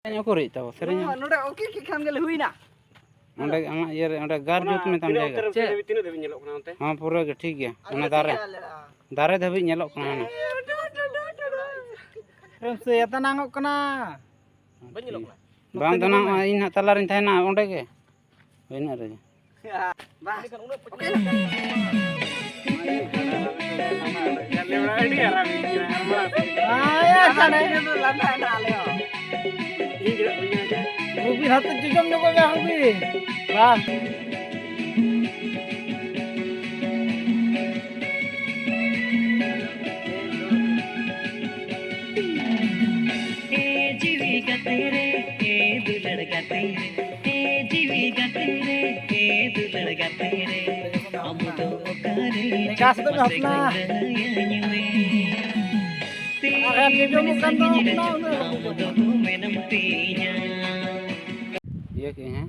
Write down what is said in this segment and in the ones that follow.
Okuri tahu sering. Noda oke kan gel huina. Onde ama yer onde garjut metam jaga. Tino debi nyelok kana onte. हाँ पूरा के ठीक है ona dare dhabi nyelok kana Se eta nangok kana. Ba nyelok kana. bang tanang in talarin tahena onde ke benar aja Ba kan uno oke. Ya lewat ini ya rami. Ya sana itu lama ale. Ruby hati jujur juga ya Ruby. Bah. जीविका तेरे दुलड़का तेरे जीविका तेरे दुलड़का तेरे हम तो करे Kas tu hapna. ये के हैं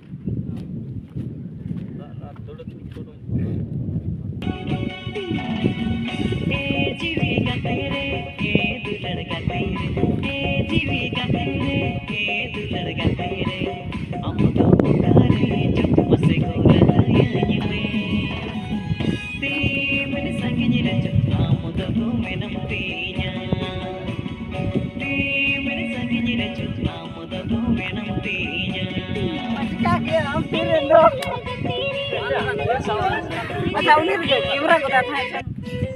जीविका तेरे दुलड़का तेरे जीविका तेरे दुलड़का तेरे हम तो करे जो मसे गोरया ते मन संग निरज हम तो में नमतीया ते मन संग निरज हम तो में नमतीया Kaki am tiren do. Macam ini dia, kamera ko dah thay.